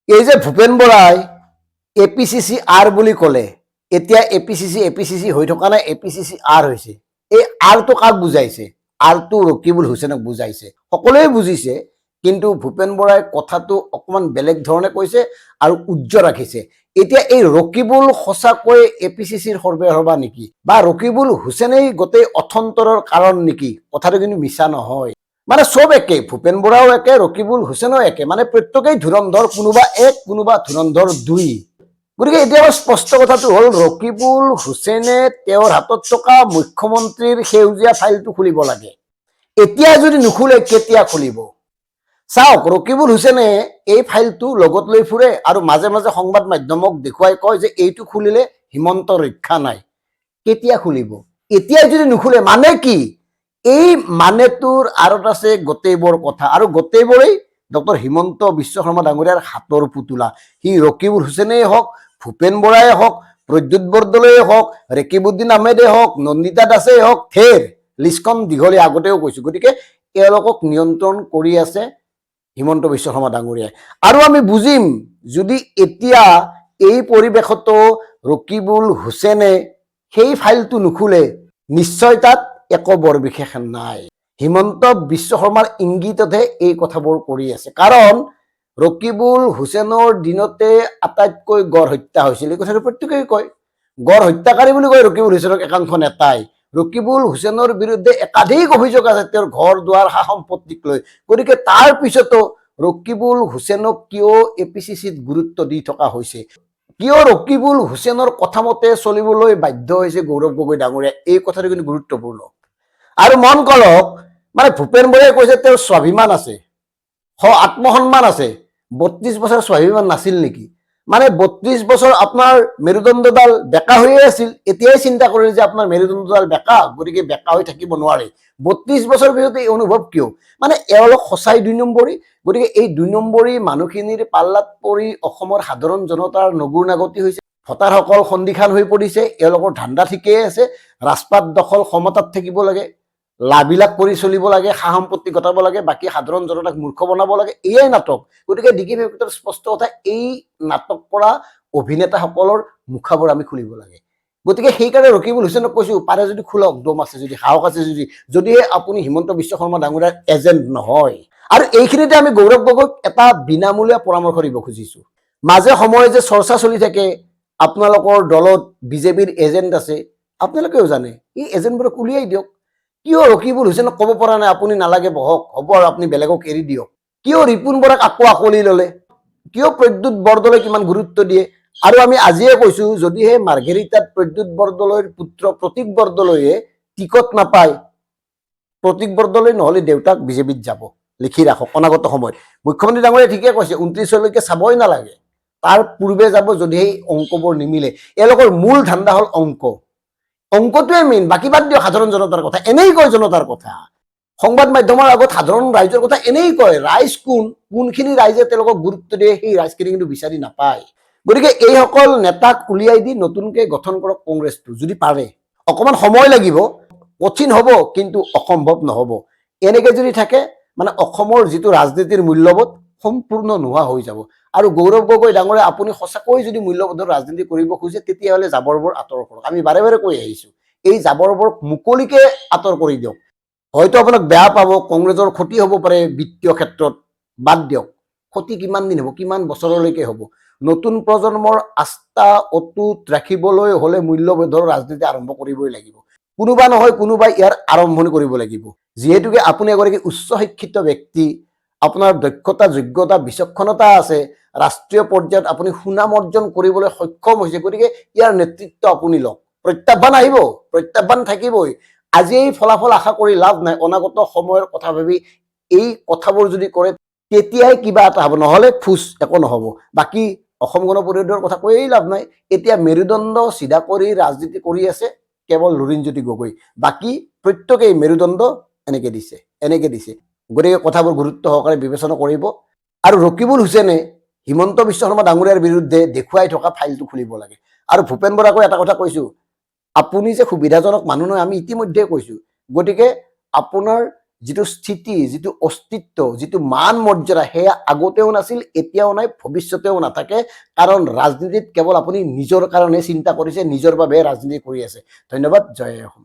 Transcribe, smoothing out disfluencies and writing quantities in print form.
এই যে ভূপেন বৰাই APCC R বুলি ক'লে, এতিয়া APCC হৈ থকা নাই, APCC R হৈছে। এই আৰটো কাক বুজাইছে? আৰটো ৰকিবুল হুছেইনক বুজাইছে। সকলোৱে বুজিছে, কিন্তু ভূপেন বৰাই কথাটো অকমান বেলেগ ধৰণে কৈছে আৰু উজ্জ্বল ৰাখিছে। এতিয়া এই ৰকিবুল সঁচাকৈ APCCৰ সৰ্বেসৰ্বা নেকি, বা ৰকিবুল হুছেইনেই গোটেই অথন্তৰৰ কাৰণ নেকি? কথাটো কিন্তু মিছা নহয়। মানে সব একে, ভূপেন বৰাও একে, ৰকিবুল হুছেইনো একে, মানে প্ৰত্যেকেই ধুৰন্ধৰ, কোনোবা এক কোনোবা ধুৰন্ধৰ দুই। গতিকে এতিয়া স্পষ্ট কথাটো হ'ল, ৰকিবুল হুছেইনে তেওঁৰ হাতত থকা মুখ্যমন্ত্ৰীৰ সেউজীয়া ফাইলটো খুলিব লাগে। এতিয়া যদি নুখুলে কেতিয়া খুলিব? চাওক, ৰকিবুল হুছেইনে এই ফাইলটো লগত লৈ ফুৰে আৰু মাজে মাজে সংবাদ মাধ্যমক দেখুৱাই কয় যে এইটো খুলিলে হিমন্ত ৰক্ষা নাই। কেতিয়া খুলিব? এতিয়াই যদি নুখুলে মানে কি? এই মানেটোৰ আঁৰত আছে গোটেইবোৰ কথা, আৰু গোটেইবোৰেই ডক্টৰ হিমন্ত বিশ্ব শৰ্মা ডাঙৰীয়াৰ হাতৰ পুতলা। সি ৰকিবুল হুছেইনেই হওক, ভূপেন বৰাই হওক, প্ৰদ্যুৎ বৰদলৈয়ে হওক, ৰেকিবুদ্দিন আহমেদে হওক, নন্দিতা দাসেই হওক, থেৰ লিষ্টখন দীঘলীয়া, আগতেও কৈছো। গতিকে এওঁলোকক নিয়ন্ত্ৰণ কৰি আছে হিমন্ত বিশ্ব শৰ্মা ডাঙৰীয়াই। আৰু আমি বুজিম যদি এতিয়া এই পৰিৱেশতো ৰকিবুল হুছেইনে সেই ফাইলটো নুখুলে, নিশ্চয় তাত একো বৰ বিশেষ নাই। হিমন্ত বিশ্ব শৰ্মাৰ ইংগিততহে এই কথাবোৰ কৰি আছে। কাৰণ ৰকিবুল হুছেইনৰ দিনতে আটাইতকৈ গড় হত্যা হৈছিল, এই কথাটো প্ৰত্যেকেই কয়। গড় হত্যাকাৰী বুলি কয় ৰকিবুল হুছেইনক একাংশ নেতাই। ৰকিবুল হুছেইনৰ বিৰুদ্ধে একাধিক অভিযোগ আছে তেওঁৰ ঘৰ দুৱাৰ সা সম্পত্তিক লৈ। গতিকে তাৰ পিছতো ৰকিবুল হুছেইনক কিয় APCCত গুৰুত্ব দি থকা হৈছে, কিয় ৰকিবুল হুছেইনৰ কথা মতে চলিবলৈ বাধ্য হৈছে গৌৰৱ গগৈ ডাঙৰীয়া, এই কথাটো কিন্তু গুৰুত্বপূৰ্ণ। আৰু মন কৰক, মানে ভূপেন বৰাই কৈছে তেওঁৰ স্বাভিমান আছে, আত্মসন্মান আছে। 32 বছৰ স্বাভিমান নাছিল নেকি? মানে 32 বছৰ আপোনাৰ মেৰুদণ্ডডাল বেকা হৈয়ে আছিল, এতিয়াই চিন্তা কৰিলে যে আপোনাৰ মেৰুদণ্ডডাল বেকা, গতিকে বেকা হৈ থাকিব নোৱাৰে। 32 বছৰ পিছত এই অনুভৱ কিয়? মানে এওঁলোক সঁচাই 2 নম্বৰী। গতিকে এই 2 নম্বৰী মানুহখিনিৰ পাল্লাত পৰি অসমৰ সাধাৰণ জনতাৰ নগুৰ নাগতি হৈছে, ভোটাৰসকল সন্দিহান হৈ পৰিছে। এওঁলোকৰ ধান্দা ঠিকেই আছে, ৰাজপাট দখল ক্ষমতাত থাকিব লাগে, লাভবিলাক কৰি চলিব লাগে, সা সম্পত্তি গটাব লাগে, বাকী সাধাৰণ জনতাক মূৰ্খ বনাব লাগে, এয়াই নাটক। গতিকে DKPৰ ভিতৰত স্পষ্ট কথা, এই নাটক কৰা অভিনেতাসকলৰ মুখাবোৰ আমি খুলিব লাগে। গতিকে সেইকাৰণে ৰকিবুল হুছেইনক কৈছো, পাৰে যদি খোলক, দম আছে যদি, সাহস আছে যদি, যদিহে আপুনি হিমন্ত বিশ্ব শৰ্মা ডাঙৰীয়াৰ এজেণ্ট নহয়। আৰু এইখিনিতে আমি গৌৰৱ গগৈক এটা বিনামূলীয়া পৰামৰ্শ দিব খুজিছো। মাজে সময়ে যে চৰ্চা চলি থাকে আপোনালোকৰ দলত বিজেপিৰ এজেণ্ট আছে, আপোনালোকেও জানে, এই এজেণ্টবোৰক উলিয়াই দিয়ক। কিয় ৰকিবুল হুছেইনক ক'ব পৰা নাই আপুনি নালাগে বহক, হ'ব আৰু আপুনি বেলেগক এৰি দিয়ক? কিয় ৰিপুন বৰাক আকৌ আকলি ল'লে? কিয় প্ৰদ্যুৎ বৰদলৈক ইমান গুৰুত্ব দিয়ে? আৰু আমি আজিয়ে কৈছো, যদিহে মাৰ্ঘেৰিটাত প্ৰদ্যুৎ বৰদলৈৰ পুত্ৰ প্ৰতীক বৰদলৈয়ে টিকট নাপায়, প্ৰতীক বৰদলৈ নহলে দেউতাক বিজেপিত যাব, লিখি ৰাখক অনাগত সময়ত। মুখ্যমন্ত্ৰী ডাঙৰীয়াই ঠিকে কৈছে, 29লৈকে চাবই নালাগে, তাৰ পূৰ্বে যাব যদিহে অংকবোৰ নিমিলে। এওঁলোকৰ মূল ধান্দা হ'ল অংক, অংকটোৱে মেইন, বাকী বাদ দিয়ক সাধাৰণ জনতাৰ কথা। এনেই কয় জনতাৰ কথা, সংবাদ মাধ্যমৰ আগত সাধাৰণ ৰাইজৰ কথা এনেই কয়। ৰাইজ কোনখিনি ৰাইজে তেওঁলোকক গুৰুত্ব দিয়ে, সেই ৰাইজখিনি কিন্তু বিচাৰি নাপায়। গতিকে এইসকল নেতাক উলিয়াই দি নতুনকৈ গঠন কৰক কংগ্ৰেছটো, যদি পাৰে। অকমান সময় লাগিব, কঠিন হ'ব, কিন্তু অসম্ভৱ নহ'ব। এনেকে যদি থাকে মানে অসমৰ যিটো ৰাজনীতিৰ মূল্যবোধ সম্পূৰ্ণ নোহোৱা হৈ যাব। আৰু গৌৰৱ গগৈ ডাঙৰীয়া, আপুনি সঁচাকৈ যদি মূল্যবোধৰ ৰাজনীতি কৰিব খোজে, তেতিয়াহ'লে জাবৰবোৰ আঁতৰ কৰক। আমি বাৰে বাৰে কৈ আহিছো, এই জাবৰবোৰ মুকলিকে আঁতৰ কৰি দিয়ক। হয়তো আপোনাক বেয়া পাব, কংগ্ৰেছৰ ক্ষতি হ'ব পাৰে বিত্তীয় ক্ষেত্ৰত, বাদ দিয়ক। ক্ষতি কিমান দিন হ'ব, কিমান বছৰলৈকে হ'ব? নতুন প্ৰজন্মৰ আস্থা অটুট ৰাখিবলৈ হলে মূল্যবোধৰ ৰাজনীতি আৰম্ভ কৰিবই লাগিব। কোনোবা নহয় কোনোবাই ইয়াৰ আৰম্ভণি কৰিব লাগিব। যিহেতুকে আপুনি এগৰাকী উচ্চ শিক্ষিত ব্যক্তি, আপোনাৰ দক্ষতা যোগ্যতা বিচক্ষণতা আছে, ৰাষ্ট্ৰীয় পৰ্যায়ত আপুনি সুনাম অৰ্জন কৰিবলৈ সক্ষম হৈছে, গতিকে ইয়াৰ নেতৃত্ব আপুনি লওক। প্ৰত্যাহ্বান আহিব, প্ৰত্যাহ্বান থাকিবই। আজি এই ফলাফল আশা কৰি লাভ নাই, অনাগত সময়ৰ কথা ভাবি এই কথাবোৰ যদি কৰে তেতিয়াই কিবা এটা হ'ব, নহলে ফুচ একো নহ'ব। বাকী অসম গণ পৰিষদৰ কথা কৈয়েই লাভ নাই। এতিয়া মেৰুদণ্ড চিধা কৰি ৰাজনীতি কৰি আছে কেৱল লুৰিণজ্যোতি গগৈ, বাকী প্ৰত্যেকেই মেৰুদণ্ড এনেকে দিছে। গতিকে কথাবোৰ গুৰুত্ব সহকাৰে বিবেচনা কৰিব। আৰু ৰকিবুল হুছেইনে হিমন্ত বিশ্ব শৰ্মা ডাঙৰীয়াৰ বিৰুদ্ধে দেখুৱাই থকা ফাইলটো খুলিব লাগে। আৰু ভূপেন বৰাকো এটা কথা কৈছো, আপুনি যে সুবিধাজনক মানুহ নহয় আমি ইতিমধ্যে কৈছো। গতিকে আপোনাৰ যিটো স্থিতি, যিটো অস্তিত্ব, যিটো মান মৰ্যাদা সেয়া আগতেও নাছিল, এতিয়াও নাই, ভৱিষ্যতেও নাথাকে। কাৰণ ৰাজনীতিত কেৱল আপুনি নিজৰ কাৰণে চিন্তা কৰিছে, নিজৰ বাবে ৰাজনীতি কৰি আছে। ধন্যবাদ। জয় অসম।